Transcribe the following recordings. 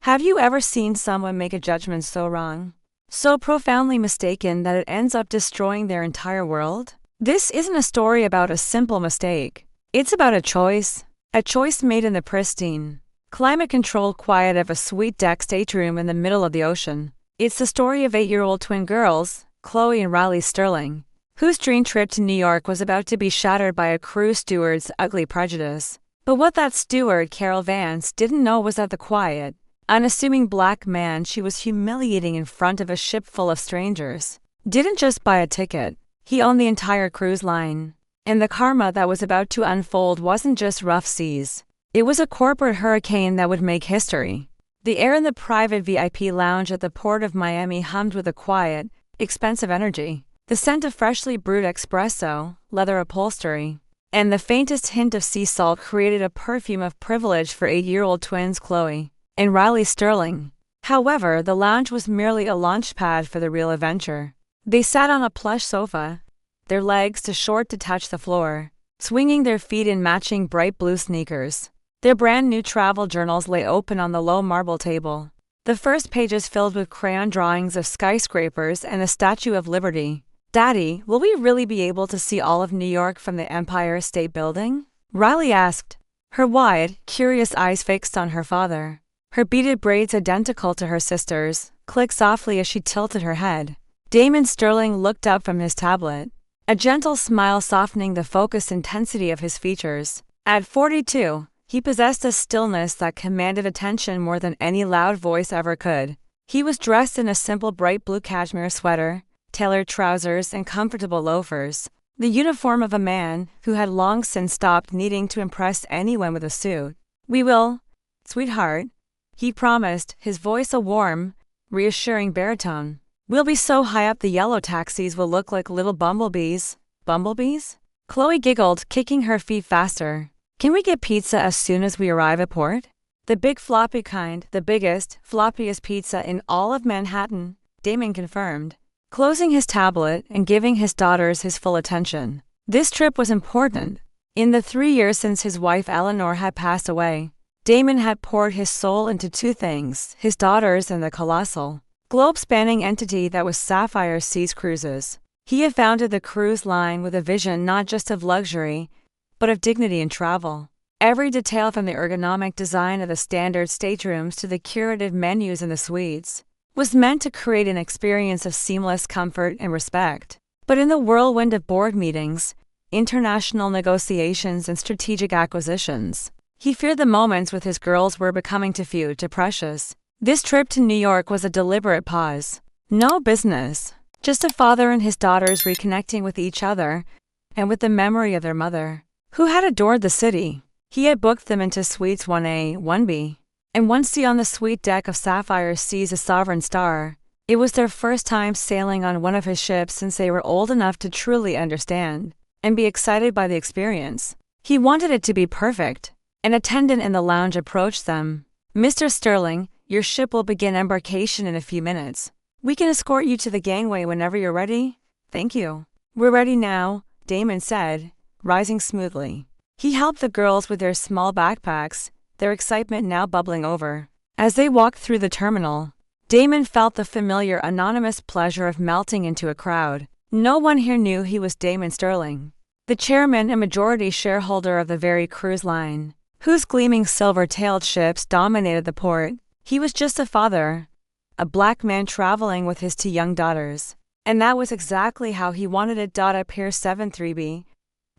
Have you ever seen someone make a judgment so wrong, so profoundly mistaken that it ends up destroying their entire world? This isn't a story about a simple mistake. It's about a choice made in the pristine, climate-controlled quiet of a suite deck stateroom in the middle of the ocean. It's the story of 8-year-old twin girls, Chloe and Riley Sterling, whose dream trip to New York was about to be shattered by a crew steward's ugly prejudice. But what that steward, Carol Vance, didn't know was that the quiet, unassuming black man she was humiliating in front of a ship full of strangers didn't just buy a ticket. He owned the entire cruise line. And the karma that was about to unfold wasn't just rough seas. It was a corporate hurricane that would make history. The air in the private VIP lounge at the port of Miami hummed with a quiet, expensive energy. The scent of freshly brewed espresso, leather upholstery, and the faintest hint of sea salt created a perfume of privilege for 8-year-old twins Chloe and Riley Sterling. However, the lounge was merely a launch pad for the real adventure. They sat on a plush sofa, their legs too short to touch the floor, swinging their feet in matching bright blue sneakers. Their brand new travel journals lay open on the low marble table, the first pages filled with crayon drawings of skyscrapers and the Statue of Liberty. "Daddy, will we really be able to see all of New York from the Empire State Building?" Riley asked, her wide, curious eyes fixed on her father. Her beaded braids identical to her sister's clicked softly as she tilted her head. Damon Sterling looked up from his tablet, a gentle smile softening the focused intensity of his features. At 42, he possessed a stillness that commanded attention more than any loud voice ever could. He was dressed in a simple bright blue cashmere sweater, tailored trousers, and comfortable loafers, the uniform of a man who had long since stopped needing to impress anyone with a suit. "We will, sweetheart," he promised, his voice a warm, reassuring baritone. "We'll be so high up the yellow taxis will look like little bumblebees." "Bumblebees?" Chloe giggled, kicking her feet faster. "Can we get pizza as soon as we arrive at port?" "The big floppy kind, the biggest, floppiest pizza in all of Manhattan," Damon confirmed, closing his tablet and giving his daughters his full attention. This trip was important. In the 3 years since his wife Eleanor had passed away, Damon had poured his soul into two things: his daughters and the colossal, globe-spanning entity that was Sapphire Seas Cruises. He had founded the cruise line with a vision not just of luxury, but of dignity in travel. Every detail, from the ergonomic design of the standard staterooms to the curated menus in the suites, was meant to create an experience of seamless comfort and respect. But in the whirlwind of board meetings, international negotiations, and strategic acquisitions, he feared the moments with his girls were becoming too few, too precious. This trip to New York was a deliberate pause. No business, just a father and his daughters reconnecting with each other and with the memory of their mother, who had adored the city. He had booked them into suites 1A, 1B, and 1C on the suite deck of Sapphire Seas, a Sovereign Star. It was their first time sailing on one of his ships since they were old enough to truly understand and be excited by the experience. He wanted it to be perfect. An attendant in the lounge approached them. "Mr. Sterling, your ship will begin embarkation in a few minutes. We can escort you to the gangway whenever you're ready." "Thank you." "We're ready now," Damon said, rising smoothly. He helped the girls with their small backpacks, their excitement now bubbling over. As they walked through the terminal, Damon felt the familiar anonymous pleasure of melting into a crowd. No one here knew he was Damon Sterling, the chairman and majority shareholder of the very cruise line, whose gleaming silver-tailed ships dominated the port. He was just a father, a black man traveling with his two young daughters. And that was exactly how he wanted it. At Pier 73B,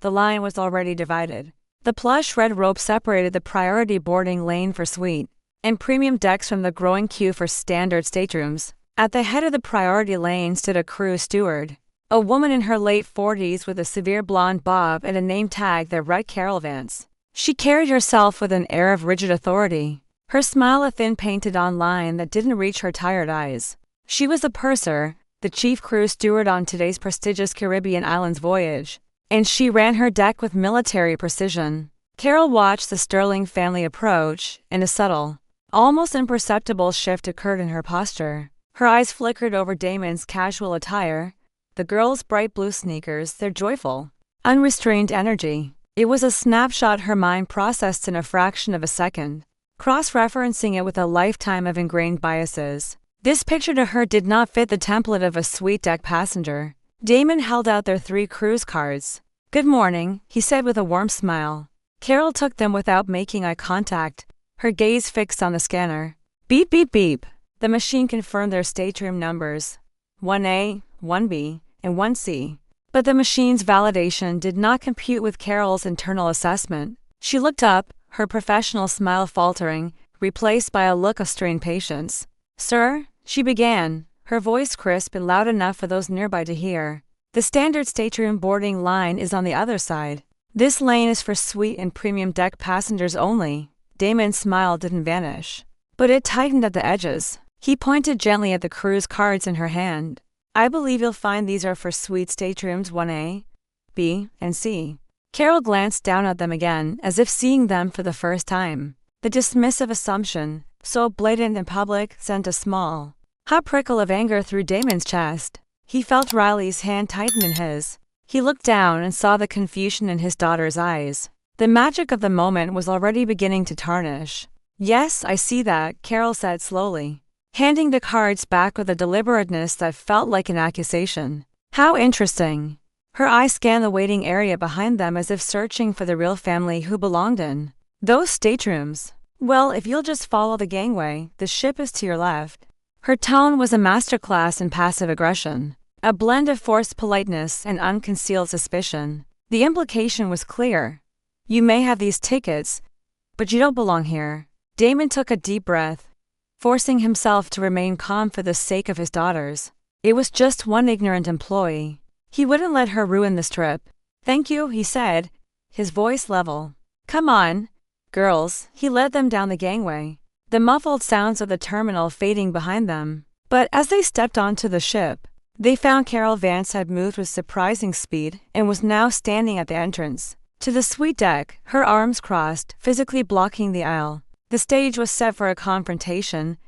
the line was already divided. The plush red rope separated the priority boarding lane for suite and premium decks from the growing queue for standard staterooms. At the head of the priority lane stood a crew steward, a woman in her late 40s with a severe blonde bob and a name tag that read Carol Vance. She carried herself with an air of rigid authority, her smile a thin painted-on line that didn't reach her tired eyes. She was the purser, the chief crew steward on today's prestigious Caribbean islands voyage, and she ran her deck with military precision. Carol watched the Sterling family approach, and a subtle, almost imperceptible shift occurred in her posture. Her eyes flickered over Damon's casual attire, the girls' bright blue sneakers, their joyful, unrestrained energy. It was a snapshot her mind processed in a fraction of a second. cross-referencing it with a lifetime of ingrained biases. This picture to her did not fit the template of a suite deck passenger. Damon held out their 3 cruise cards. "Good morning," he said with a warm smile. Carol took them without making eye contact, her gaze fixed on the scanner. Beep beep beep. The machine confirmed their stateroom numbers. 1A, 1B, and 1C. But the machine's validation did not compute with Carol's internal assessment. She looked up, her professional smile faltering, replaced by a look of strained patience. "Sir," she began, her voice crisp and loud enough for those nearby to hear. "The standard stateroom boarding line is on the other side. This lane is for suite and premium deck passengers only." Damon's smile didn't vanish, but it tightened at the edges. He pointed gently at the cruise cards in her hand. "I believe you'll find these are for suite staterooms 1A, B, and C." Carol glanced down at them again, as if seeing them for the first time. The dismissive assumption, so blatant in public, sent a small, hot prickle of anger through Damon's chest. He felt Riley's hand tighten in his. He looked down and saw the confusion in his daughter's eyes. The magic of the moment was already beginning to tarnish. "Yes, I see that," Carol said slowly, handing the cards back with a deliberateness that felt like an accusation. "How interesting." Her eyes scanned the waiting area behind them as if searching for the real family who belonged in those staterooms. "Well, if you'll just follow the gangway, the ship is to your left." Her tone was a masterclass in passive aggression, a blend of forced politeness and unconcealed suspicion. The implication was clear. "You may have these tickets, but you don't belong here." Damon took a deep breath, forcing himself to remain calm for the sake of his daughters. It was just one ignorant employee. He wouldn't let her ruin this trip. "Thank you," he said, his voice level. "Come on, girls." He led them down the gangway, the muffled sounds of the terminal fading behind them. But as they stepped onto the ship, they found Carol Vance had moved with surprising speed and was now standing at the entrance to the suite deck, her arms crossed, physically blocking the aisle. The stage was set for a confrontation,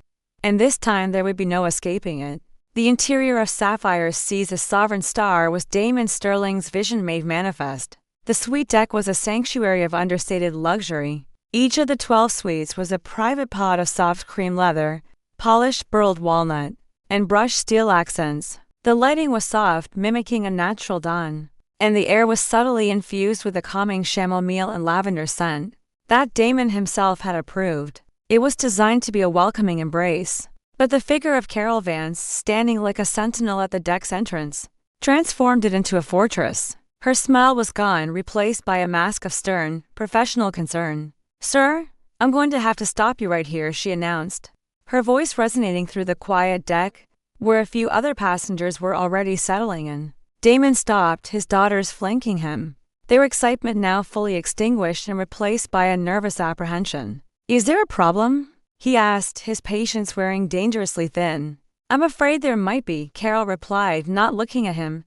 and this time there would be no escaping it. The interior of Sapphire's Seas, a sovereign star, was Damon Sterling's vision made manifest. The suite deck was a sanctuary of understated luxury. Each of the 12 suites was a private pod of soft cream leather, polished burled walnut, and brushed steel accents. The lighting was soft, mimicking a natural dawn, and the air was subtly infused with a calming chamomile and lavender scent that Damon himself had approved. It was designed to be a welcoming embrace. But the figure of Carol Vance, standing like a sentinel at the deck's entrance, transformed it into a fortress. Her smile was gone, replaced by a mask of stern, professional concern. "Sir, I'm going to have to stop you right here," she announced, her voice resonating through the quiet deck, where a few other passengers were already settling in. Damon stopped, his daughters flanking him, their excitement now fully extinguished and replaced by a nervous apprehension. "Is there a problem?" he asked, his patience wearing dangerously thin. "I'm afraid there might be," Carol replied, not looking at him,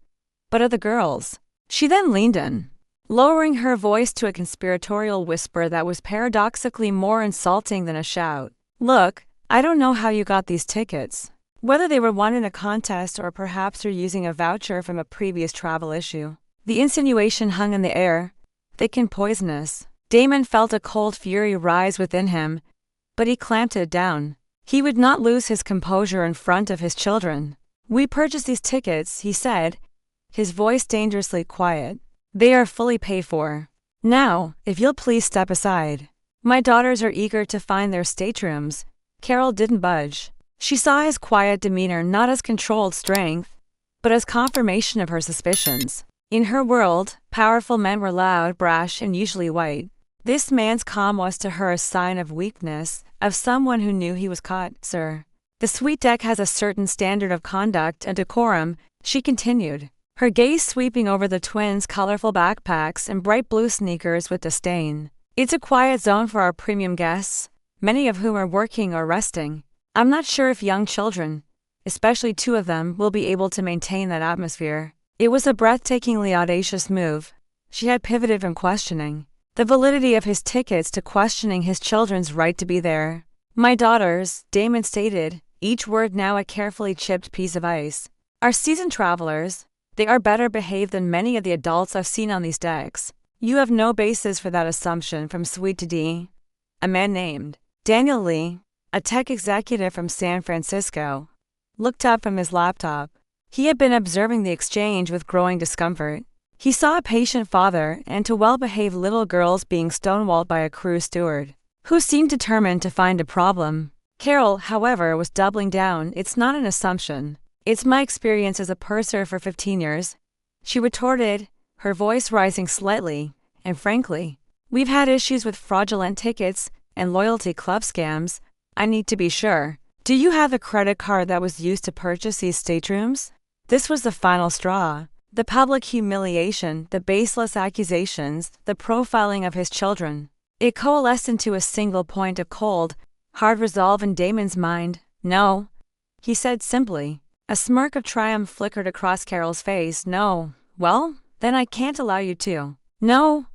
but at the girls. She then leaned in, lowering her voice to a conspiratorial whisper that was paradoxically more insulting than a shout. "Look, I don't know how you got these tickets. Whether they were won in a contest or perhaps you're using a voucher from a previous travel issue." The insinuation hung in the air, thick and poisonous. Damon felt a cold fury rise within him, but he clamped it down. He would not lose his composure in front of his children. "We purchased these tickets," he said, his voice dangerously quiet. "They are fully paid for. Now, if you'll please step aside. My daughters are eager to find their staterooms." Carol didn't budge. She saw his quiet demeanor not as controlled strength, but as confirmation of her suspicions. In her world, powerful men were loud, brash, and usually white. This man's calm was to her a sign of weakness, of someone who knew he was caught. "Sir, the suite deck has a certain standard of conduct and decorum," she continued, her gaze sweeping over the twins' colorful backpacks and bright blue sneakers with disdain. "It's a quiet zone for our premium guests, many of whom are working or resting. I'm not sure if young children, especially 2 of them, will be able to maintain that atmosphere." It was a breathtakingly audacious move. She had pivoted from questioning the validity of his tickets to questioning his children's right to be there. "My daughters," Damon stated, each word now a carefully chipped piece of ice, "are seasoned travelers. They are better behaved than many of the adults I've seen on these decks." "You have no basis for that assumption." From Suite to D, a man named Daniel Lee, a tech executive from San Francisco, looked up from his laptop. He had been observing the exchange with growing discomfort. He saw a patient father and two well-behaved little girls being stonewalled by a crew steward, who seemed determined to find a problem. Carol, however, was doubling down. "It's not an assumption. It's my experience as a purser for 15 years. She retorted, her voice rising slightly, "and frankly, we've had issues with fraudulent tickets and loyalty club scams. I need to be sure. Do you have the credit card that was used to purchase these staterooms?" This was the final straw. The public humiliation, the baseless accusations, the profiling of his children. It coalesced into a single point of cold, hard resolve in Damon's mind. "No," he said simply. A smirk of triumph flickered across Carol's face. "No. Well, then I can't allow you to." "No,"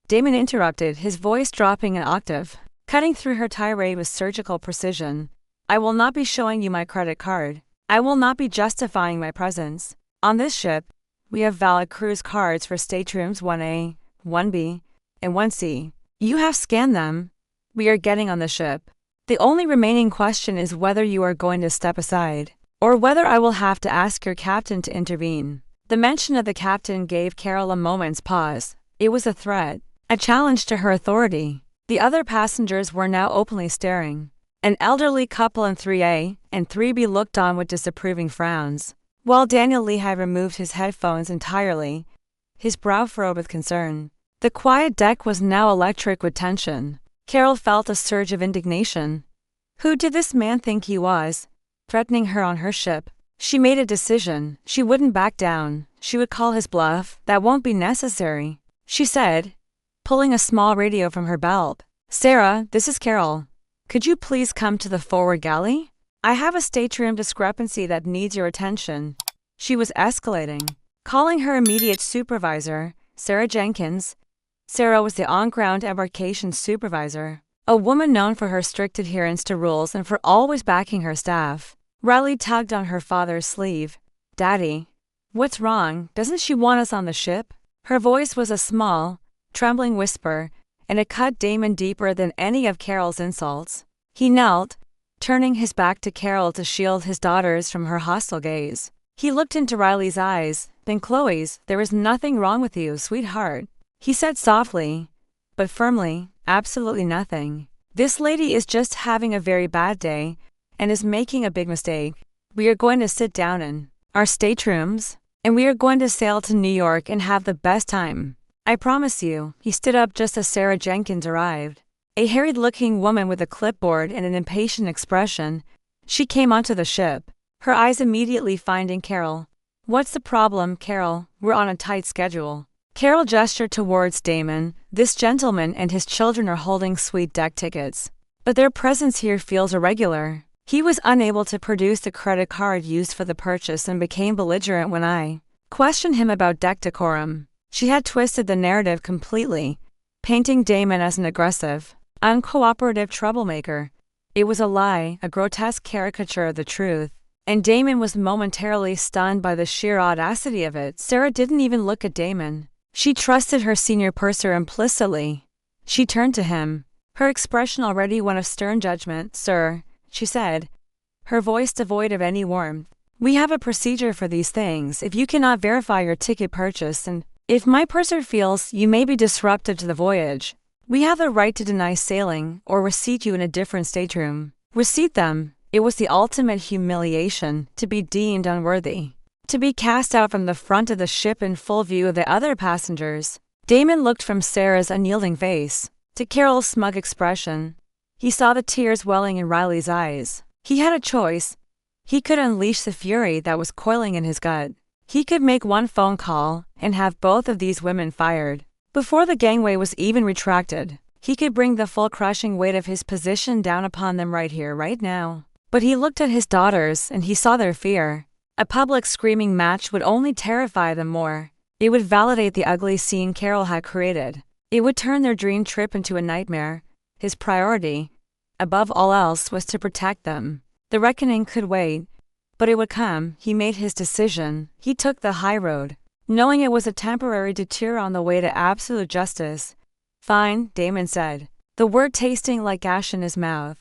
Damon interrupted, his voice dropping an octave, cutting through her tirade with surgical precision. "I will not be showing you my credit card. I will not be justifying my presence. On this ship, we have valid cruise cards for staterooms 1A, 1B, and 1C. You have scanned them. We are getting on the ship. The only remaining question is whether you are going to step aside, or whether I will have to ask your captain to intervene." The mention of the captain gave Carol a moment's pause. It was a threat, a challenge to her authority. The other passengers were now openly staring. An elderly couple in 3A and 3B looked on with disapproving frowns, while Daniel Lee had removed his headphones entirely, his brow furrowed with concern. The quiet deck was now electric with tension. Carol felt a surge of indignation. Who did this man think he was, threatening her on her ship? She made a decision. She wouldn't back down. She would call his bluff. "That won't be necessary," she said, pulling a small radio from her belt. "Sarah, this is Carol. Could you please come to the forward galley? I have a stateroom discrepancy that needs your attention." She was escalating, calling her immediate supervisor, Sarah Jenkins. Sarah was the on-ground embarkation supervisor, a woman known for her strict adherence to rules and for always backing her staff. Riley tugged on her father's sleeve. "Daddy, what's wrong? Doesn't she want us on the ship?" Her voice was a small, trembling whisper, and it cut Damon deeper than any of Carol's insults. He knelt, turning his back to Carol to shield his daughters from her hostile gaze. He looked into Riley's eyes, then Chloe's. "There is nothing wrong with you, sweetheart," he said softly, but firmly. "Absolutely nothing. This lady is just having a very bad day and is making a big mistake. We are going to sit down in our staterooms, and we are going to sail to New York and have the best time. I promise you." He stood up just as Sarah Jenkins arrived, a harried-looking woman with a clipboard and an impatient expression. She came onto the ship, her eyes immediately finding Carol. "What's the problem, Carol? We're on a tight schedule." Carol gestured towards Damon. "This gentleman and his children are holding suite deck tickets, but their presence here feels irregular." He was unable to produce the credit card used for the purchase and became belligerent when I questioned him about deck decorum. She had twisted the narrative completely, painting Damon as an aggressive, uncooperative troublemaker. It was a lie, a grotesque caricature of the truth, and Damon was momentarily stunned by the sheer audacity of it. Sarah didn't even look at Damon. She trusted her senior purser implicitly. She turned to him, her expression already one of stern judgment. "Sir," she said, her voice devoid of any warmth, "we have a procedure for these things. If you cannot verify your ticket purchase and if my purser feels you may be disruptive to the voyage, we have the right to deny sailing or reseat you in a different stateroom." Reseat them. It was the ultimate humiliation, to be deemed unworthy, to be cast out from the front of the ship in full view of the other passengers. Damon looked from Sarah's unyielding face to Carol's smug expression. He saw the tears welling in Riley's eyes. He had a choice. He could unleash the fury that was coiling in his gut. He could make one phone call and have both of these women fired before the gangway was even retracted. He could bring the full crushing weight of his position down upon them right here, right now. But he looked at his daughters and he saw their fear. A public screaming match would only terrify them more. It would validate the ugly scene Carol had created. It would turn their dream trip into a nightmare. His priority, above all else, was to protect them. The reckoning could wait, but it would come. He made his decision. He took the high road, knowing it was a temporary detour on the way to absolute justice. "Fine," Damon said, the word tasting like ash in his mouth.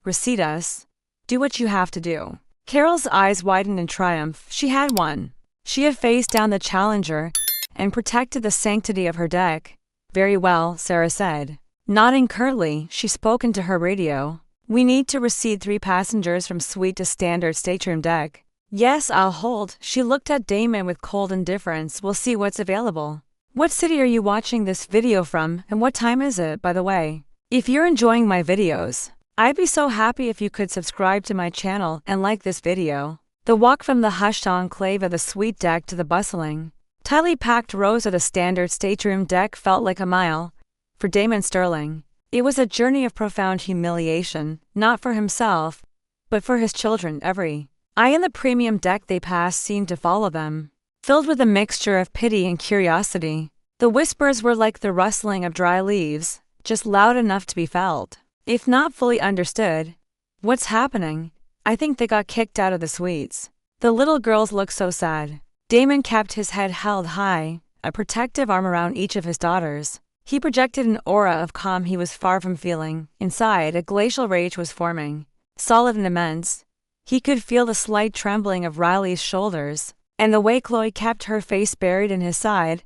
Receipt us. Do what you have to do. Carol's eyes widened in triumph. She had won. She had faced down the challenger and protected the sanctity of her deck. Very well, Sarah said. Nodding curtly, she spoke into her radio. We need to receive 3 passengers from suite to standard stateroom deck. Yes, I'll hold. She looked at Damon with cold indifference. We'll see what's available. What city are you watching this video from, and what time is it, by the way? If you're enjoying my videos, I'd be so happy if you could subscribe to my channel and like this video. The walk from the hushed enclave of the suite deck to the bustling, tightly packed rows of the standard stateroom deck felt like a mile. For Damon Sterling, it was a journey of profound humiliation, not for himself, but for his children. Every eye in the premium deck they passed seemed to follow them, filled with a mixture of pity and curiosity. The whispers were like the rustling of dry leaves, just loud enough to be felt, if not fully understood. What's happening? I think they got kicked out of the suites. The little girls looked so sad. Damon kept his head held high, a protective arm around each of his daughters. He projected an aura of calm he was far from feeling. Inside, a glacial rage was forming, solid and immense. He could feel the slight trembling of Riley's shoulders, and the way Chloe kept her face buried in his side,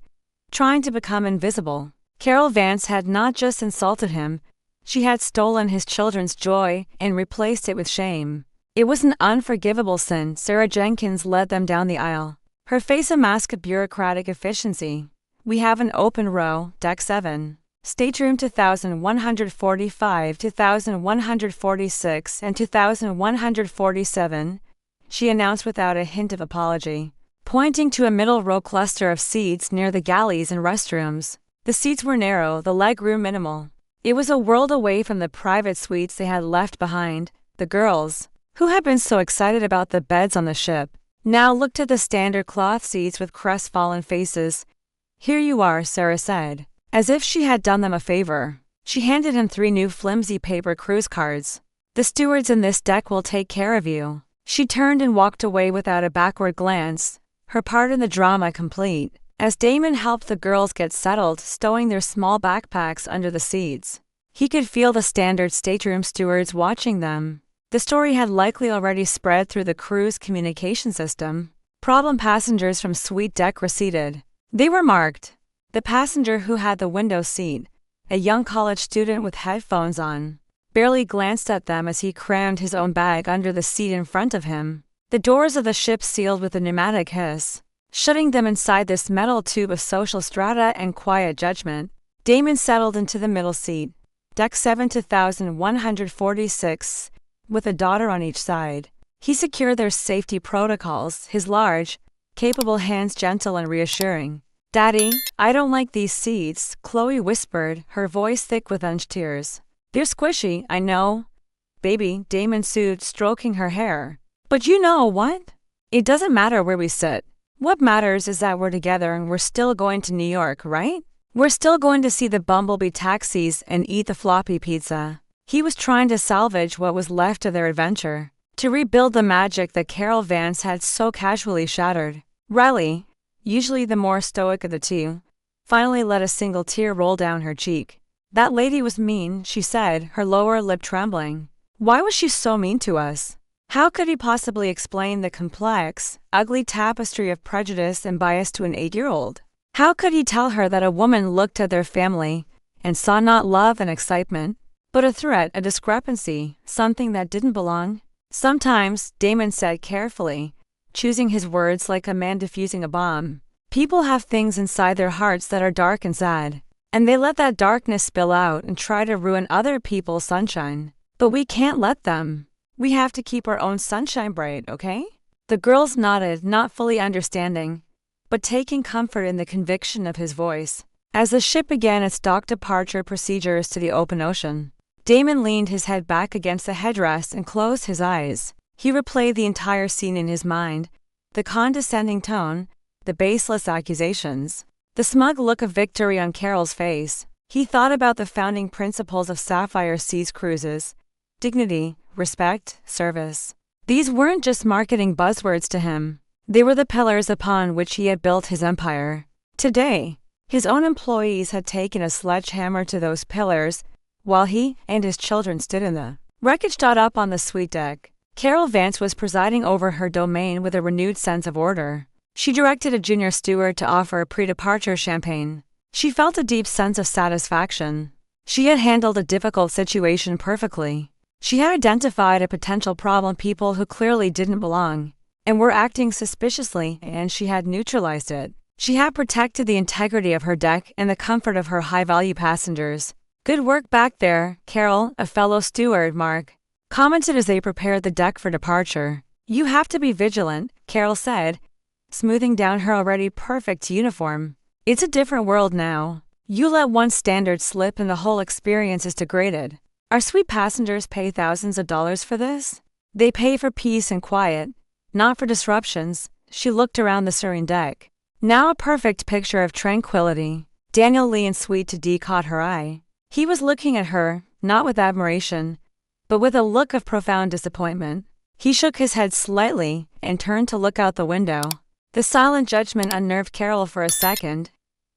trying to become invisible. Carol Vance had not just insulted him, she had stolen his children's joy and replaced it with shame. It was an unforgivable sin. Sarah Jenkins led them down the aisle, her face a mask of bureaucratic efficiency. We have an open row, deck 7. Stateroom 2145, 2146, and 2147, she announced without a hint of apology, pointing to a middle row cluster of seats near the galleys and restrooms. The seats were narrow, the legroom minimal. It was a world away from the private suites they had left behind. The girls, who had been so excited about the beds on the ship, now looked at the standard cloth seats with crestfallen faces. Here you are, Sarah said, as if she had done them a favor. She handed him 3 new flimsy paper cruise cards. The stewards in this deck will take care of you. She turned and walked away without a backward glance, her part in the drama complete. As Damon helped the girls get settled, stowing their small backpacks under the seats, he could feel the standard stateroom stewards watching them. The story had likely already spread through the cruise communication system. Problem passengers from suite deck receded. They were marked. The passenger who had the window seat, a young college student with headphones on, barely glanced at them as he crammed his own bag under the seat in front of him. The doors of the ship sealed with a pneumatic hiss, shutting them inside this metal tube of social strata and quiet judgment. Damon settled into the middle seat, deck 7 2146, with a daughter on each side. He secured their safety protocols, his large, capable hands gentle and reassuring. Daddy, I don't like these seats, Chloe whispered, her voice thick with unshed tears. They're squishy, I know. Baby, Damon soothed, stroking her hair. But you know what? It doesn't matter where we sit. What matters is that we're together and we're still going to New York, right? We're still going to see the bumblebee taxis and eat the floppy pizza. He was trying to salvage what was left of their adventure, to rebuild the magic that Carol Vance had so casually shattered. Riley, usually the more stoic of the two, finally let a single tear roll down her cheek. That lady was mean, she said, her lower lip trembling. Why was she so mean to us? How could he possibly explain the complex, ugly tapestry of prejudice and bias to an 8-year-old? How could he tell her that a woman looked at their family and saw not love and excitement, but a threat, a discrepancy, something that didn't belong? Sometimes, Damon said carefully, choosing his words like a man defusing a bomb, people have things inside their hearts that are dark and sad, and they let that darkness spill out and try to ruin other people's sunshine. But we can't let them. We have to keep our own sunshine bright, okay? The girls nodded, not fully understanding, but taking comfort in the conviction of his voice. As the ship began its dock departure procedures to the open ocean, Damon leaned his head back against the headrest and closed his eyes. He replayed the entire scene in his mind, the condescending tone, the baseless accusations, the smug look of victory on Carol's face. He thought about the founding principles of Sapphire Seas cruises: dignity, respect, service. These weren't just marketing buzzwords to him. They were the pillars upon which he had built his empire. Today, his own employees had taken a sledgehammer to those pillars, while he and his children stood in the Wreckage dot up on the suite deck. Carol Vance was presiding over her domain with a renewed sense of order. She directed a junior steward to offer a pre-departure champagne. She felt a deep sense of satisfaction. She had handled a difficult situation perfectly. She had identified a potential problem people who clearly didn't belong and were acting suspiciously, and she had neutralized it. She had protected the integrity of her deck and the comfort of her high-value passengers. "Good work back there, Carol," a fellow steward, Mark, commented as they prepared the deck for departure. "You have to be vigilant," Carol said, smoothing down her already perfect uniform. "It's a different world now. You let one standard slip and the whole experience is degraded. Our sweet passengers pay thousands of dollars for this. They pay for peace and quiet, not for disruptions." She looked around the serene deck. Now a perfect picture of tranquility. Daniel Lee in Suite 2D caught her eye. He was looking at her, not with admiration, but with a look of profound disappointment. He shook his head slightly and turned to look out the window. The silent judgment unnerved Carol for a second,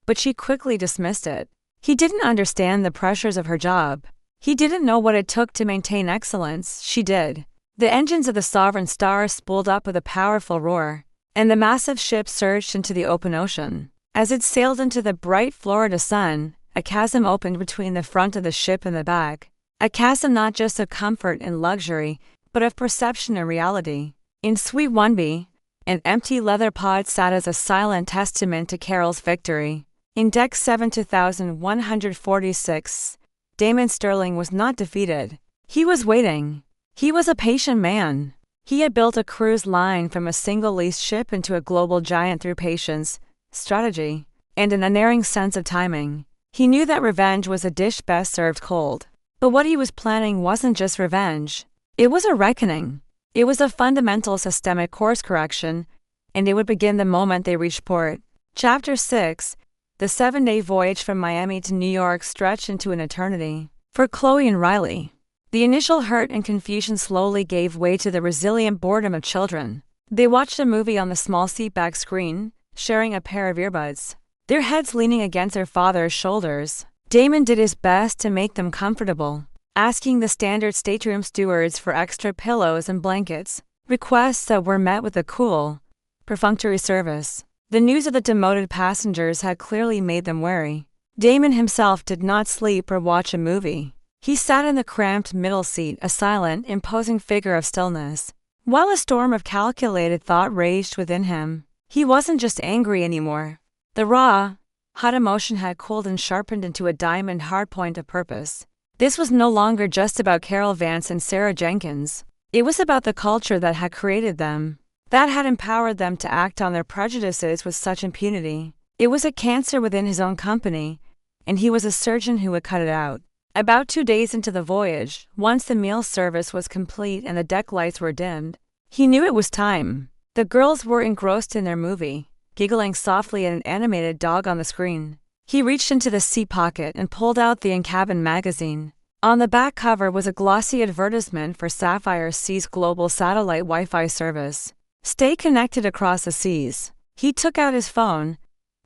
but she quickly dismissed it. He didn't understand the pressures of her job. He didn't know what it took to maintain excellence. She did. The engines of the Sovereign Star spooled up with a powerful roar, and the massive ship surged into the open ocean. As it sailed into the bright Florida sun, a chasm opened between the front of the ship and the back. A chasm not just of comfort and luxury, but of perception and reality. In Suite 1B, an empty leather pod sat as a silent testament to Carol's victory. In Deck 7146, Damon Sterling was not defeated. He was waiting. He was a patient man. He had built a cruise line from a single leased ship into a global giant through patience, strategy, and an unerring sense of timing. He knew that revenge was a dish best served cold. But what he was planning wasn't just revenge. It was a reckoning. It was a fundamental systemic course correction, and it would begin the moment they reached port. Chapter 6. The 7-day voyage from Miami to New York stretched into an eternity. For Chloe and Riley, the initial hurt and confusion slowly gave way to the resilient boredom of children. They watched a movie on the small seatback screen, sharing a pair of earbuds, their heads leaning against their father's shoulders. Damon did his best to make them comfortable, asking the standard stateroom stewards for extra pillows and blankets, requests that were met with a cool, perfunctory service. The news of the demoted passengers had clearly made them wary. Damon himself did not sleep or watch a movie. He sat in the cramped middle seat, a silent, imposing figure of stillness. While a storm of calculated thought raged within him, he wasn't just angry anymore. The raw, hot emotion had cooled and sharpened into a diamond hard point of purpose. This was no longer just about Carol Vance and Sarah Jenkins. It was about the culture that had created them, that had empowered them to act on their prejudices with such impunity. It was a cancer within his own company, and he was a surgeon who would cut it out. About 2 days into the voyage, once the meal service was complete and the deck lights were dimmed, he knew it was time. The girls were engrossed in their movie, giggling softly at an animated dog on the screen. He reached into the seat pocket and pulled out the in-cabin magazine. On the back cover was a glossy advertisement for Sapphire Sea's global satellite Wi-Fi service. Stay connected across the seas. He took out his phone,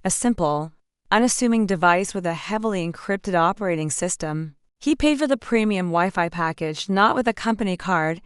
a simple, unassuming device with a heavily encrypted operating system. He paid for the premium Wi-Fi package not with a company card,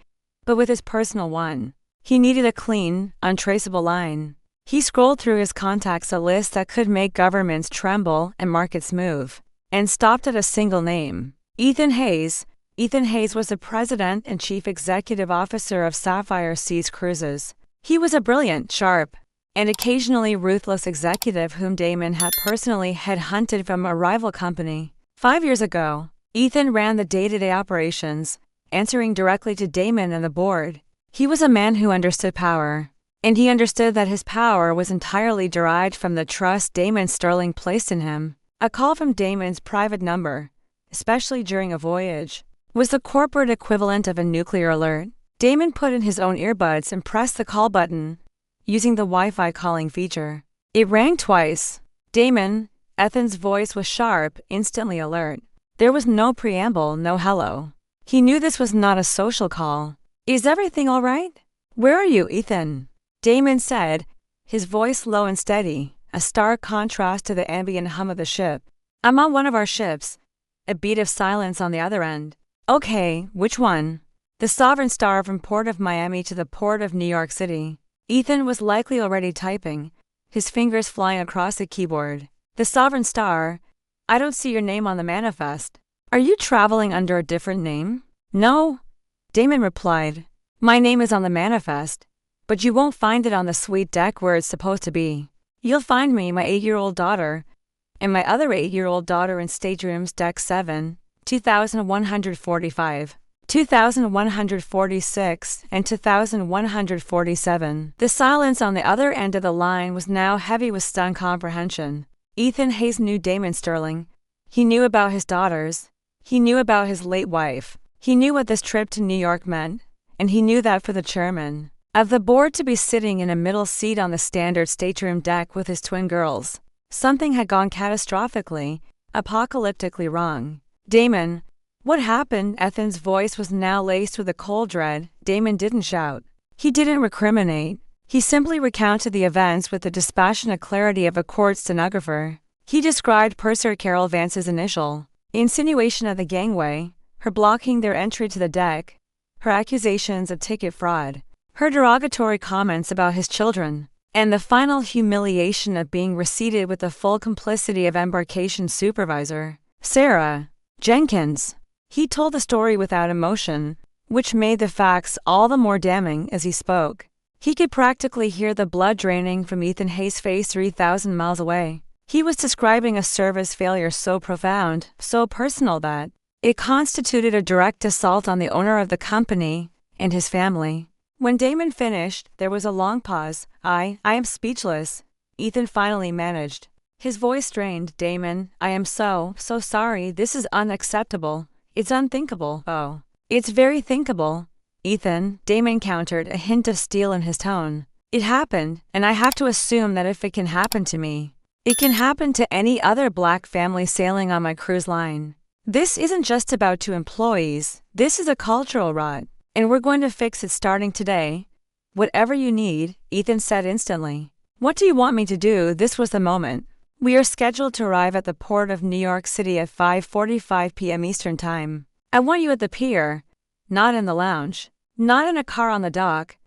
but with his personal one. He needed a clean, untraceable line. He scrolled through his contacts, a list that could make governments tremble and markets move, and stopped at a single name. Ethan Hayes. Ethan Hayes was the president and chief executive officer of Sapphire Seas Cruises. He was a brilliant, sharp, and occasionally ruthless executive whom Damon had personally headhunted from a rival company. 5 years ago, Ethan ran the day-to-day operations, answering directly to Damon and the board. He was a man who understood power, and he understood that his power was entirely derived from the trust Damon Sterling placed in him. A call from Damon's private number, especially during a voyage, was the corporate equivalent of a nuclear alert. Damon put in his own earbuds and pressed the call button, using the Wi-Fi calling feature. It rang twice. Damon, Ethan's voice was sharp, instantly alert. There was no preamble, no hello. He knew this was not a social call. "Is everything all right? Where are you, Ethan?" Damon said, his voice low and steady, a stark contrast to the ambient hum of the ship. "I'm on one of our ships." A beat of silence on the other end. Okay, which one? The Sovereign Star from Port of Miami to the Port of New York City. Ethan was likely already typing, his fingers flying across the keyboard. The Sovereign Star? I don't see your name on the manifest. Are you traveling under a different name? No, Damon replied. My name is on the manifest, but you won't find it on the suite deck where it's supposed to be. You'll find me, my 8-year-old daughter, and my other 8-year-old daughter in staterooms deck 7, 2145. 2146 and 2147. The silence on the other end of the line was now heavy with stunned comprehension. Ethan Hayes knew Damon Sterling. He knew about his daughters. He knew about his late wife. He knew what this trip to New York meant, and he knew that for the chairman of the board to be sitting in a middle seat on the standard stateroom deck with his twin girls, something had gone catastrophically, apocalyptically wrong. Damon, what happened? Ethan's voice was now laced with a cold dread. Damon didn't shout. He didn't recriminate. He simply recounted the events with the dispassionate clarity of a court stenographer. He described Purser Carol Vance's initial insinuation of the gangway, her blocking their entry to the deck, her accusations of ticket fraud, her derogatory comments about his children, and the final humiliation of being receipted with the full complicity of embarkation supervisor, Sarah Jenkins. He told the story without emotion, which made the facts all the more damning as he spoke. He could practically hear the blood draining from Ethan Hayes' face 3,000 miles away. He was describing a service failure so profound, so personal that it constituted a direct assault on the owner of the company and his family. When Damon finished, there was a long pause. I am speechless, Ethan finally managed. His voice strained. Damon, I am so sorry. This is unacceptable. It's unthinkable. Oh, it's very thinkable, Ethan, Damon countered, a hint of steel in his tone. It happened, and I have to assume that if it can happen to me, it can happen to any other black family sailing on my cruise line. This isn't just about 2 employees. This is a cultural rot, and we're going to fix it starting today. Whatever you need, Ethan said instantly. What do you want me to do? This was the moment. We are scheduled to arrive at the port of New York City at 5:45 p.m. Eastern Time. I want you at the pier, not in the lounge, not in a car on the dock.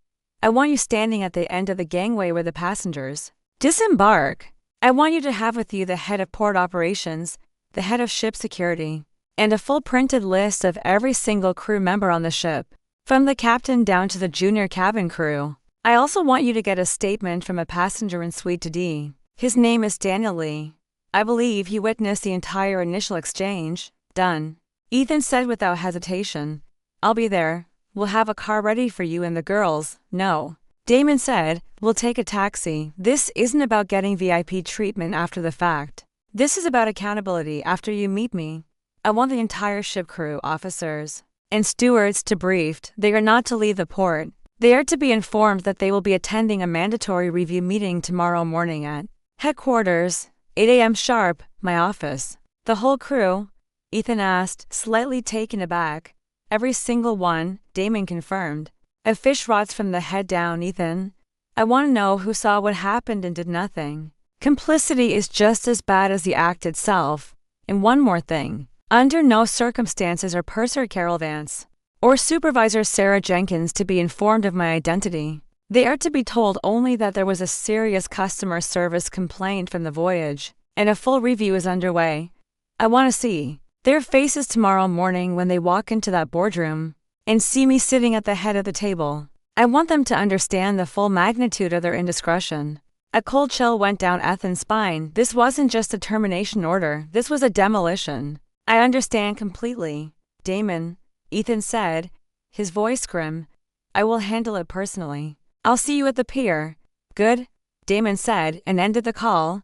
I want you standing at the end of the gangway where the passengers disembark. I want you to have with you the head of port operations, the head of ship security, and a full printed list of every single crew member on the ship, from the captain down to the junior cabin crew. I also want you to get a statement from a passenger in Suite D. His name is Daniel Lee. I believe he witnessed the entire initial exchange. Done, Ethan said without hesitation. I'll be there. We'll have a car ready for you and the girls. No, Damon said, we'll take a taxi. This isn't about getting VIP treatment after the fact. This is about accountability after you meet me. I want the entire ship crew, officers, and stewards to briefed. They are not to leave the port. They are to be informed that they will be attending a mandatory review meeting tomorrow morning at headquarters, 8 a.m. sharp, my office. The whole crew? Ethan asked, slightly taken aback. Every single one, Damon confirmed. A fish rots from the head down, Ethan. I want to know who saw what happened and did nothing. Complicity is just as bad as the act itself. And one more thing. Under no circumstances are Purser Carol Vance or Supervisor Sarah Jenkins to be informed of my identity. They are to be told only that there was a serious customer service complaint from the voyage, and a full review is underway. I want to see their faces tomorrow morning when they walk into that boardroom and see me sitting at the head of the table. I want them to understand the full magnitude of their indiscretion. A cold chill went down Ethan's spine. This wasn't just a termination order, this was a demolition. I understand completely, Damon, Ethan said, his voice grim. I will handle it personally. I'll see you at the pier. Good, Damon said, and ended the call.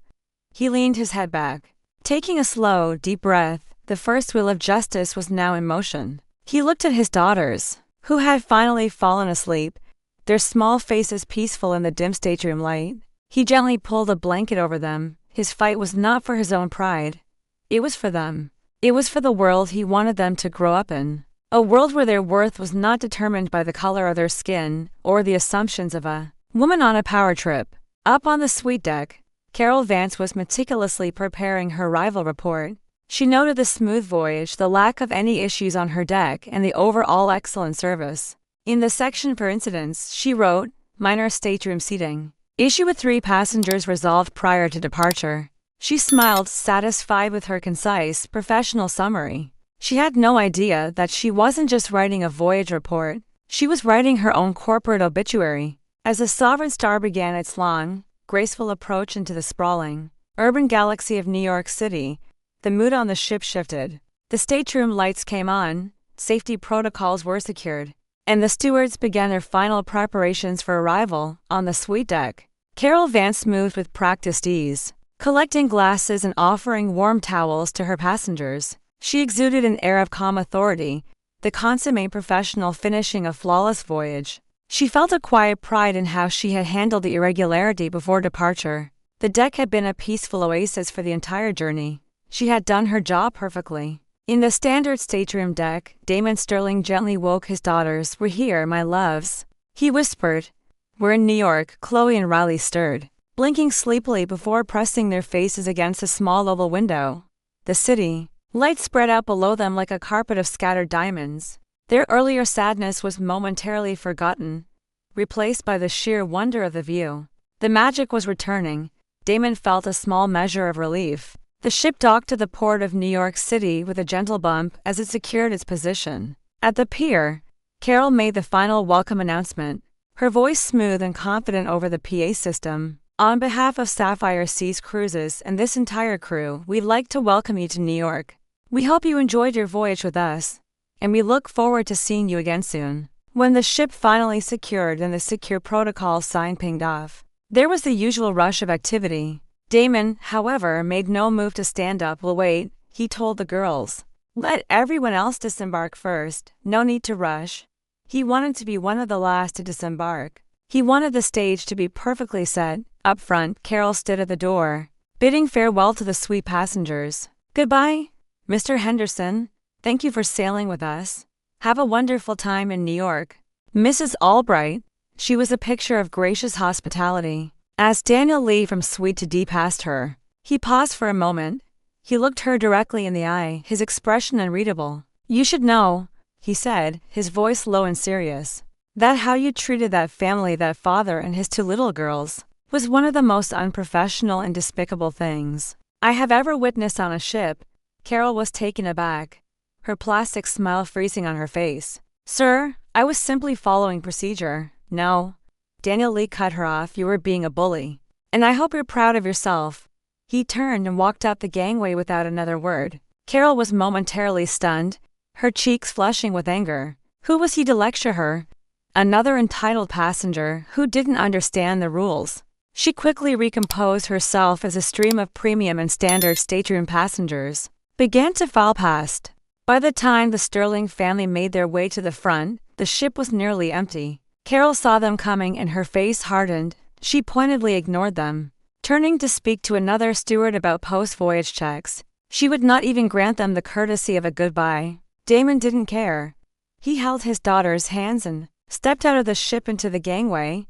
He leaned his head back. Taking a slow, deep breath, the first wheel of justice was now in motion. He looked at his daughters, who had finally fallen asleep, their small faces peaceful in the dim stateroom light. He gently pulled a blanket over them. His fight was not for his own pride. It was for them. It was for the world he wanted them to grow up in. A world where their worth was not determined by the color of their skin or the assumptions of a woman on a power trip. Up on the suite deck, Carol Vance was meticulously preparing her arrival report. She noted the smooth voyage, the lack of any issues on her deck, and the overall excellent service. In the section for incidents, she wrote, "Minor stateroom seating. Issue with 3 passengers resolved prior to departure." She smiled, satisfied with her concise, professional summary. She had no idea that she wasn't just writing a voyage report, she was writing her own corporate obituary. As the Sovereign Star began its long, graceful approach into the sprawling, urban galaxy of New York City, the mood on the ship shifted. The stateroom lights came on, safety protocols were secured, and the stewards began their final preparations for arrival on the suite deck. Carol Vance moved with practiced ease, collecting glasses and offering warm towels to her passengers. She exuded an air of calm authority, the consummate professional finishing a flawless voyage. She felt a quiet pride in how she had handled the irregularity before departure. The deck had been a peaceful oasis for the entire journey. She had done her job perfectly. In the standard stateroom deck, Damon Sterling gently woke his daughters. "We're here, my loves," he whispered. "We're in New York." Chloe and Riley stirred, blinking sleepily before pressing their faces against a small oval window. The city, lights spread out below them like a carpet of scattered diamonds. Their earlier sadness was momentarily forgotten, replaced by the sheer wonder of the view. The magic was returning. Damon felt a small measure of relief. The ship docked to the port of New York City with a gentle bump as it secured its position. At the pier, Carol made the final welcome announcement, her voice smooth and confident over the PA system. "On behalf of Sapphire Seas Cruises and this entire crew, we'd like to welcome you to New York. We hope you enjoyed your voyage with us, and we look forward to seeing you again soon." When the ship finally secured and the secure protocol sign pinged off, there was the usual rush of activity. Damon, however, made no move to stand up. "We'll wait," he told the girls. "Let everyone else disembark first. No need to rush." He wanted to be one of the last to disembark. He wanted the stage to be perfectly set. Up front, Carol stood at the door, bidding farewell to the suite passengers. "Goodbye, Mr. Henderson. Thank you for sailing with us. Have a wonderful time in New York." Mrs. Albright, she was a picture of gracious hospitality. As Daniel Lee from Suite to D passed her, he paused for a moment. He looked her directly in the eye, his expression unreadable. "You should know," he said, his voice low and serious, "that how you treated that family, that father and his 2 little girls, was one of the most unprofessional and despicable things I have ever witnessed on a ship." Carol was taken aback, her plastic smile freezing on her face. "Sir, I was simply following procedure." "No," Daniel Lee cut her off, "you were being a bully. And I hope you're proud of yourself." He turned and walked up the gangway without another word. Carol was momentarily stunned, her cheeks flushing with anger. Who was he to lecture her? Another entitled passenger who didn't understand the rules. She quickly recomposed herself as a stream of premium and standard stateroom passengers began to file past. By the time the Sterling family made their way to the front, the ship was nearly empty. Carol saw them coming and her face hardened. She pointedly ignored them, turning to speak to another steward about post-voyage checks. She would not even grant them the courtesy of a goodbye. Damon didn't care. He held his daughter's hands and stepped out of the ship into the gangway.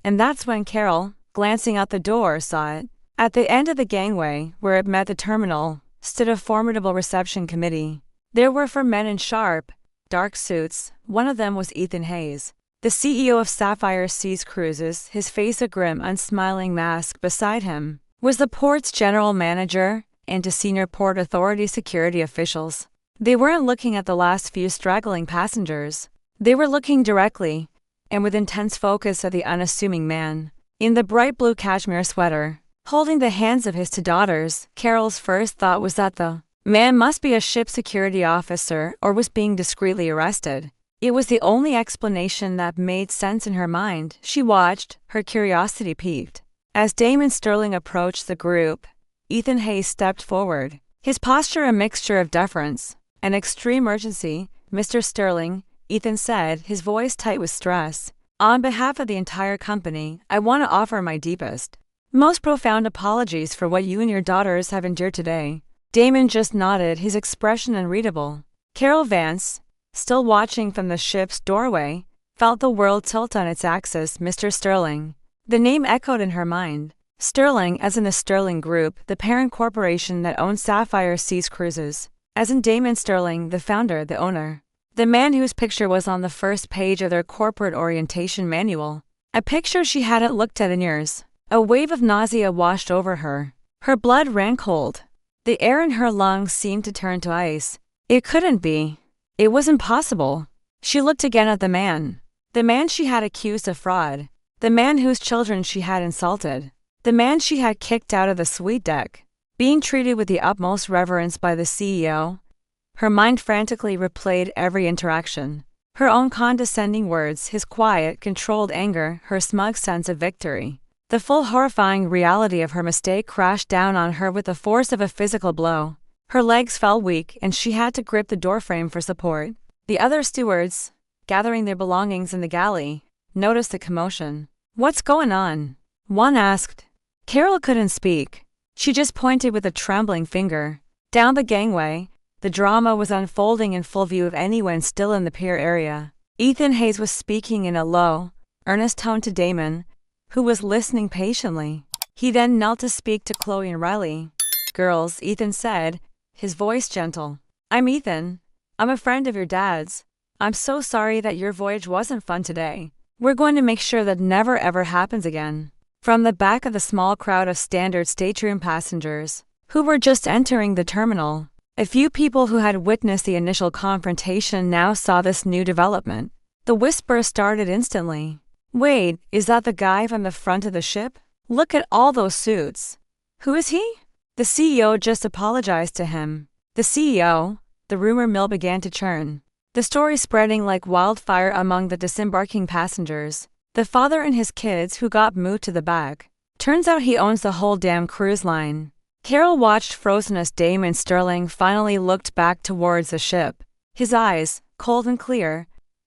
And that's when Carol, glancing out the door, saw it. At the end of the gangway, where it met the terminal, stood a formidable reception committee. There were 4 men in sharp, dark suits. One of them was Ethan Hayes, the CEO of Sapphire Seas Cruises. His face a grim, unsmiling mask. Beside him was the port's general manager and 2 senior Port Authority security officials. They weren't looking at the last few straggling passengers. They were looking directly, and with intense focus, at the unassuming man in the bright blue cashmere sweater, holding the hands of his 2 daughters. Carol's first thought was that the man must be a ship security officer or was being discreetly arrested. It was the only explanation that made sense in her mind. She watched, her curiosity piqued. As Damon Sterling approached the group, Ethan Hayes stepped forward, his posture a mixture of deference and extreme urgency. "Mr. Sterling," Ethan said, his voice tight with stress, "on behalf of the entire company, I want to offer my deepest, most profound apologies for what you and your daughters have endured today." Damon just nodded, his expression unreadable. Carol Vance, still watching from the ship's doorway, felt the world tilt on its axis. "Mr. Sterling." The name echoed in her mind. Sterling, as in the Sterling Group, the parent corporation that owns Sapphire Seas Cruises. As in Damon Sterling, the founder, the owner. The man whose picture was on the first page of their corporate orientation manual. A picture she hadn't looked at in years. A wave of nausea washed over her. Her blood ran cold. The air in her lungs seemed to turn to ice. It couldn't be. It was impossible. She looked again at the man. The man she had accused of fraud. The man whose children she had insulted. The man she had kicked out of the suite deck. Being treated with the utmost reverence by the CEO. Her mind frantically replayed every interaction. Her own condescending words, his quiet, controlled anger, her smug sense of victory. The full horrifying reality of her mistake crashed down on her with the force of a physical blow. Her legs fell weak and she had to grip the doorframe for support. The other stewards, gathering their belongings in the galley, noticed the commotion. "What's going on?" one asked. Carol couldn't speak. She just pointed with a trembling finger. Down the gangway, the drama was unfolding in full view of anyone still in the pier area. Ethan Hayes was speaking in a low, earnest tone to Damon, who was listening patiently. He then knelt to speak to Chloe and Riley. "Girls," Ethan said, his voice gentle. "I'm Ethan. I'm a friend of your dad's. I'm so sorry that your voyage wasn't fun today. We're going to make sure that never ever happens again." From the back of the small crowd of standard stateroom passengers, who were just entering the terminal, a few people who had witnessed the initial confrontation now saw this new development. The whisper started instantly. "Wait, is that the guy from the front of the ship? Look at all those suits. Who is he?" The CEO just apologized to him. The CEO, the rumor mill began to churn. The story spreading like wildfire among the disembarking passengers. The father and his kids who got moved to the back. Turns out he owns the whole damn cruise line. Carol watched frozen as Damon Sterling finally looked back towards the ship. His eyes, cold and clear,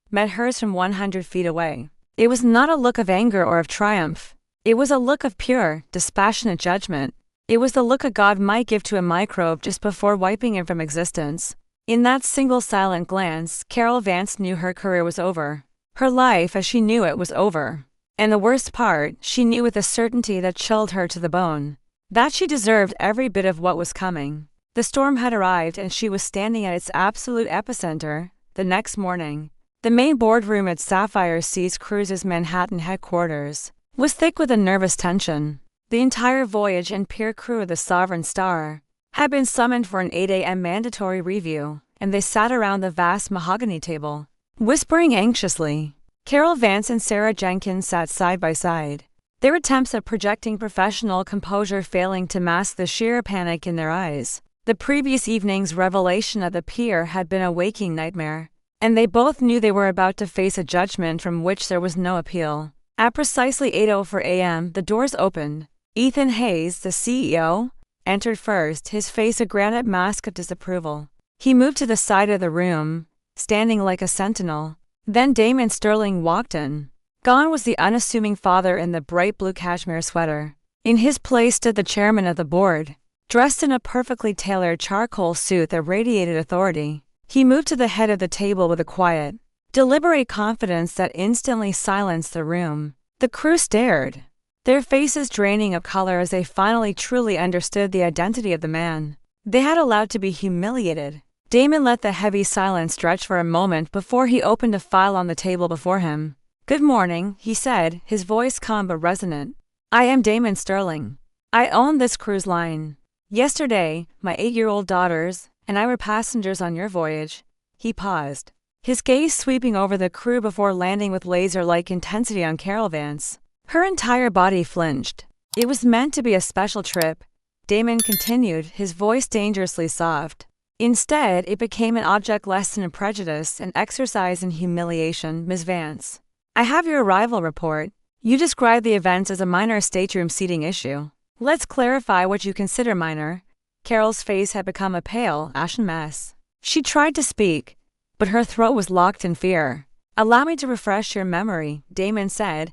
met hers from 100 feet away. It was not a look of anger or of triumph. It was a look of pure, dispassionate judgment. It was the look a god might give to a microbe just before wiping it from existence. In that single silent glance, Carol Vance knew her career was over. Her life as she knew it was over. And the worst part, she knew with a certainty that chilled her to the bone. That she deserved every bit of what was coming. The storm had arrived and she was standing at its absolute epicenter. The next morning, the main boardroom at Sapphire Seas Cruises Manhattan headquarters was thick with a nervous tension. The entire voyage and pier crew of the Sovereign Star had been summoned for an 8 a.m. mandatory review, and they sat around the vast mahogany table, whispering anxiously. Carol Vance and Sarah Jenkins sat side by side, their attempts at projecting professional composure failing to mask the sheer panic in their eyes. The previous evening's revelation at the pier had been a waking nightmare, and they both knew they were about to face a judgment from which there was no appeal. At precisely 8:04 a.m., the doors opened. Ethan Hayes, the CEO, entered first, his face a granite mask of disapproval. He moved to the side of the room, standing like a sentinel. Then Damon Sterling walked in. Gone was the unassuming father in the bright blue cashmere sweater. In his place stood the chairman of the board, dressed in a perfectly tailored charcoal suit that radiated authority. He moved to the head of the table with a quiet, deliberate confidence that instantly silenced the room. The crew stared, their faces draining of color as they finally truly understood the identity of the man they had allowed to be humiliated. Damon let the heavy silence stretch for a moment before he opened a file on the table before him. "Good morning," he said, his voice calm but resonant. "I am Damon Sterling. I own this cruise line. Yesterday, my 8-year-old daughters and I were passengers on your voyage." He paused, his gaze sweeping over the crew before landing with laser-like intensity on Carol Vance. Her entire body flinched. "It was meant to be a special trip," Damon continued, his voice dangerously soft. "Instead, it became an object lesson in prejudice and exercise in humiliation, Ms. Vance. I have your arrival report. You described the events as a minor stateroom seating issue. Let's clarify what you consider minor." Carol's face had become a pale, ashen mess. She tried to speak, but her throat was locked in fear. "Allow me to refresh your memory," Damon said,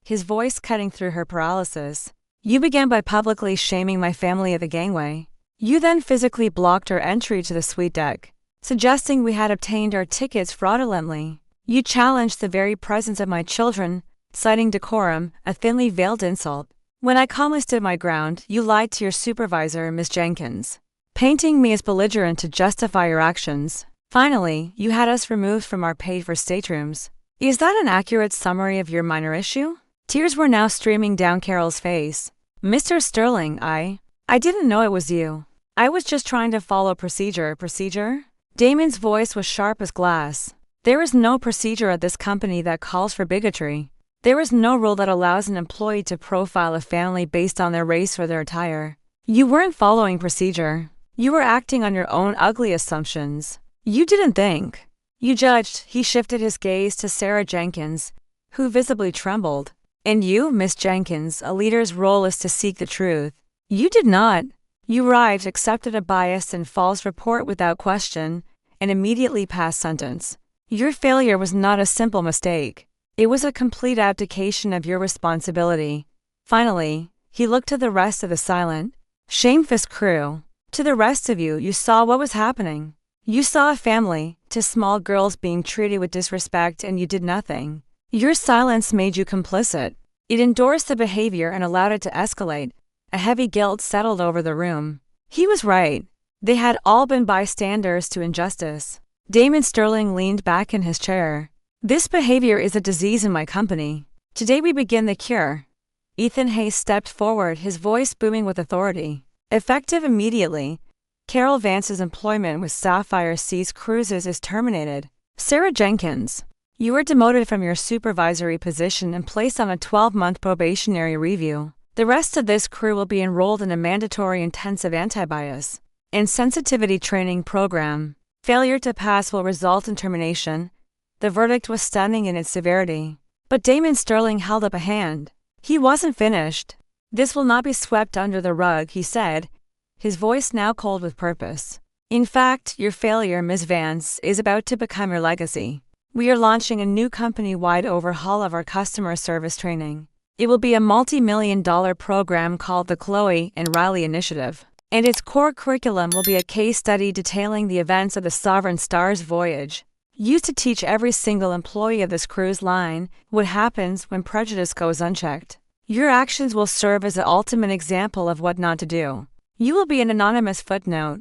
his voice cutting through her paralysis. "You began by publicly shaming my family at the gangway. You then physically blocked our entry to the suite deck, suggesting we had obtained our tickets fraudulently. You challenged the very presence of my children, citing decorum, a thinly veiled insult. When I calmly stood my ground, you lied to your supervisor, Miss Jenkins, painting me as belligerent to justify your actions. Finally, you had us removed from our paid-for staterooms. Is that an accurate summary of your minor issue? Tears were now streaming down Carol's face. Mr. Sterling, I didn't know it was you. I was just trying to follow procedure. Procedure? Damon's voice was sharp as glass. There is no procedure at this company that calls for bigotry. There is no rule that allows an employee to profile a family based on their race or their attire. You weren't following procedure. You were acting on your own ugly assumptions. You didn't think. You judged. He shifted his gaze to Sarah Jenkins, who visibly trembled. And you, Miss Jenkins, a leader's role is to seek the truth. You did not. You arrived, accepted a biased and false report without question, and immediately passed sentence. Your failure was not a simple mistake. It was a complete abdication of your responsibility. Finally, he looked to the rest of the silent, shamefaced crew. To the rest of you, you saw what was happening. You saw a family, two small girls being treated with disrespect, and you did nothing. Your silence made you complicit. It endorsed the behavior and allowed it to escalate. A heavy guilt settled over the room. He was right. They had all been bystanders to injustice. Damon Sterling leaned back in his chair. This behavior is a disease in my company. Today we begin the cure. Ethan Hayes stepped forward, his voice booming with authority. Effective immediately, Carol Vance's employment with Sapphire Seas Cruises is terminated. Sarah Jenkins, you were demoted from your supervisory position and placed on a 12-month probationary review. The rest of this crew will be enrolled in a mandatory intensive anti-bias and sensitivity training program. Failure to pass will result in termination. The verdict was stunning in its severity. But Damon Sterling held up a hand. He wasn't finished. This will not be swept under the rug, he said, his voice now cold with purpose. In fact, your failure, Ms. Vance, is about to become your legacy. We are launching a new company-wide overhaul of our customer service training. It will be a multi-million-dollar program called the Chloe and Riley Initiative, and its core curriculum will be a case study detailing the events of the Sovereign Star's voyage, used to teach every single employee of this cruise line what happens when prejudice goes unchecked. Your actions will serve as the ultimate example of what not to do. You will be an anonymous footnote,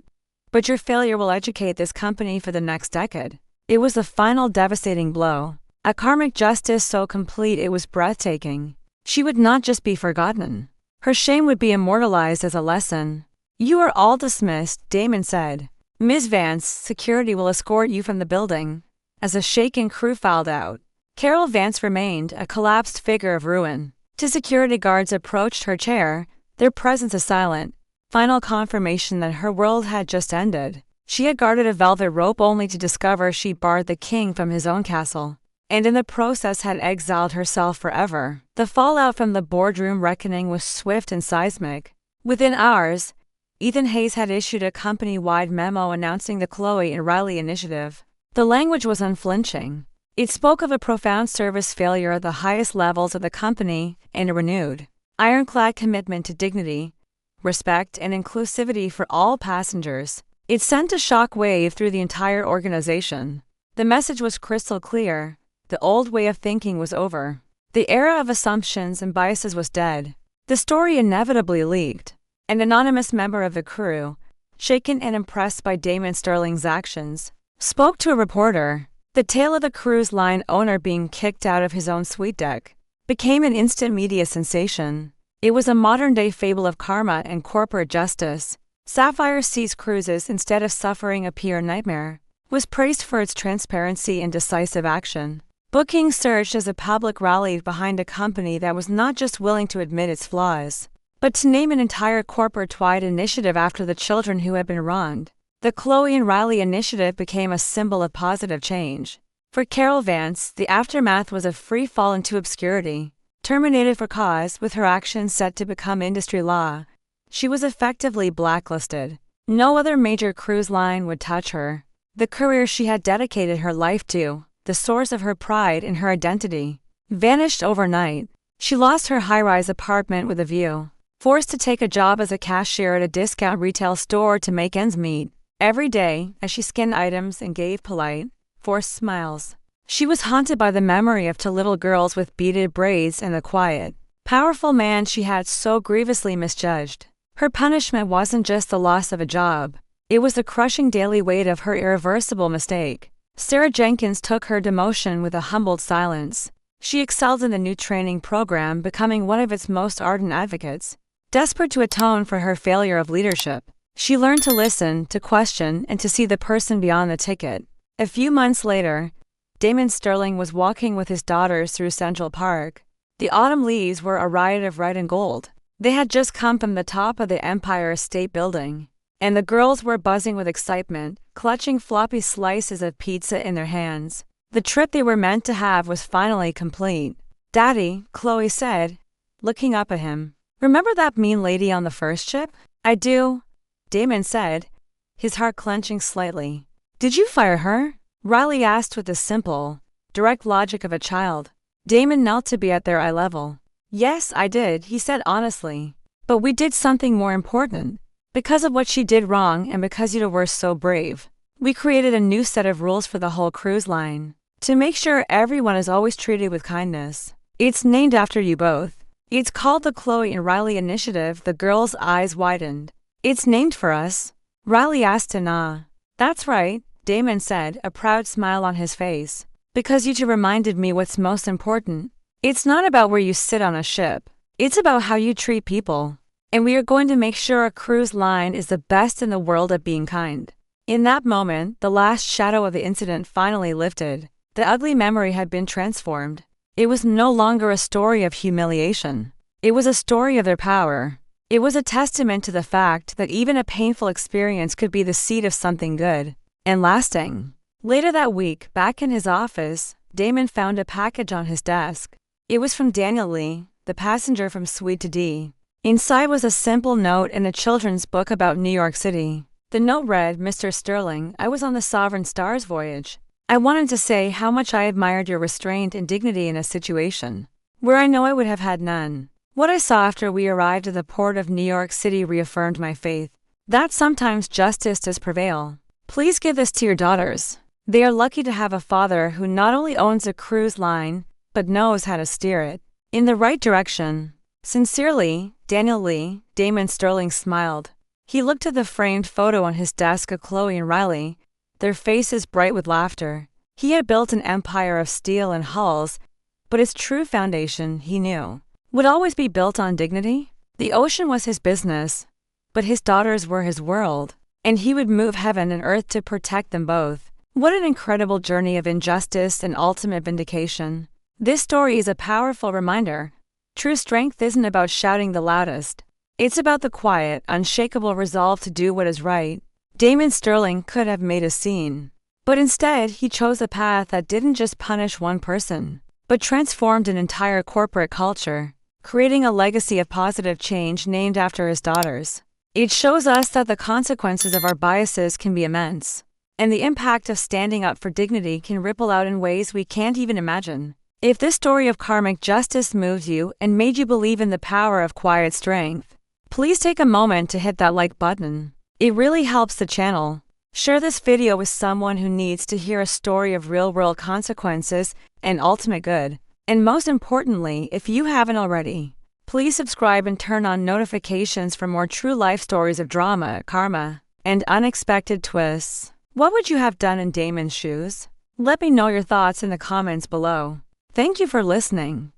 but your failure will educate this company for the next decade. It was the final devastating blow, a karmic justice so complete it was breathtaking. She would not just be forgotten. Her shame would be immortalized as a lesson. You are all dismissed, Damon said. Ms. Vance, security will escort you from the building. As a shaken crew filed out, Carol Vance remained, a collapsed figure of ruin. Two security guards approached her chair, their presence a silent, final confirmation that her world had just ended. She had guarded a velvet rope only to discover she barred the king from his own castle, and in the process had exiled herself forever. The fallout from the boardroom reckoning was swift and seismic. Within hours, Ethan Hayes had issued a company-wide memo announcing the Chloe and Riley Initiative. The language was unflinching. It spoke of a profound service failure at the highest levels of the company and a renewed, ironclad commitment to dignity, respect, and inclusivity for all passengers. It sent a shock wave through the entire organization. The message was crystal clear. The old way of thinking was over. The era of assumptions and biases was dead. The story inevitably leaked. An anonymous member of the crew, shaken and impressed by Damon Sterling's actions, spoke to a reporter. The tale of the cruise line owner being kicked out of his own suite deck became an instant media sensation. It was a modern-day fable of karma and corporate justice. Sapphire Seas Cruises, instead of suffering a PR nightmare, was praised for its transparency and decisive action. Bookings surged as the public rallied behind a company that was not just willing to admit its flaws, but to name an entire corporate-wide initiative after the children who had been wronged. The Chloe and Riley Initiative became a symbol of positive change. For Carol Vance, the aftermath was a free fall into obscurity. Terminated for cause, with her actions set to become industry law, she was effectively blacklisted. No other major cruise line would touch her. The career she had dedicated her life to, the source of her pride and her identity, vanished overnight. She lost her high-rise apartment with a view, forced to take a job as a cashier at a discount retail store to make ends meet. Every day, as she scanned items and gave polite, forced smiles, she was haunted by the memory of two little girls with beaded braids and the quiet, powerful man she had so grievously misjudged. Her punishment wasn't just the loss of a job. It was the crushing daily weight of her irreversible mistake. Sarah Jenkins took her demotion with a humbled silence. She excelled in the new training program, becoming one of its most ardent advocates. Desperate to atone for her failure of leadership, she learned to listen, to question, and to see the person beyond the ticket. A few months later, Damon Sterling was walking with his daughters through Central Park. The autumn leaves were a riot of red and gold. They had just come from the top of the Empire State Building, and the girls were buzzing with excitement, clutching floppy slices of pizza in their hands. The trip they were meant to have was finally complete. "Daddy," Chloe said, looking up at him. "Remember that mean lady on the first ship?" "I do," Damon said, his heart clenching slightly. "Did you fire her?" Riley asked with the simple, direct logic of a child. Damon knelt to be at their eye level. "Yes, I did," he said honestly. "But we did something more important. Because of what she did wrong and because you were so brave, we created a new set of rules for the whole cruise line. To make sure everyone is always treated with kindness. It's named after you both. It's called the Chloe and Riley Initiative." The girls' eyes widened. "It's named for us?" Riley asked in awe. "That's right," Damon said, a proud smile on his face. "Because you two reminded me what's most important. It's not about where you sit on a ship. It's about how you treat people. And we are going to make sure a cruise line is the best in the world at being kind." In that moment, the last shadow of the incident finally lifted. The ugly memory had been transformed. It was no longer a story of humiliation. It was a story of their power. It was a testament to the fact that even a painful experience could be the seed of something good and lasting. Later that week, back in his office, Damon found a package on his desk. It was from Daniel Lee, the passenger from Swede to D. Inside was a simple note in a children's book about New York City. The note read, "Mr. Sterling, I was on the Sovereign Stars voyage. I wanted to say how much I admired your restraint and dignity in a situation where I know I would have had none. What I saw after we arrived at the port of New York City reaffirmed my faith that sometimes justice does prevail. Please give this to your daughters. They are lucky to have a father who not only owns a cruise line, but knows how to steer it in the right direction. Sincerely, Daniel Lee." Damon Sterling smiled. He looked at the framed photo on his desk of Chloe and Riley, their faces bright with laughter. He had built an empire of steel and hulls, but its true foundation, he knew, would always be built on dignity. The ocean was his business, but his daughters were his world, and he would move heaven and earth to protect them both. What an incredible journey of injustice and ultimate vindication. This story is a powerful reminder. True strength isn't about shouting the loudest. It's about the quiet, unshakable resolve to do what is right. Damon Sterling could have made a scene, but instead he chose a path that didn't just punish one person, but transformed an entire corporate culture, creating a legacy of positive change named after his daughters. It shows us that the consequences of our biases can be immense, and the impact of standing up for dignity can ripple out in ways we can't even imagine. If this story of karmic justice moved you and made you believe in the power of quiet strength, please take a moment to hit that like button. It really helps the channel. Share this video with someone who needs to hear a story of real-world consequences and ultimate good. And most importantly, if you haven't already, please subscribe and turn on notifications for more true life stories of drama, karma, and unexpected twists. What would you have done in Damon's shoes? Let me know your thoughts in the comments below. Thank you for listening.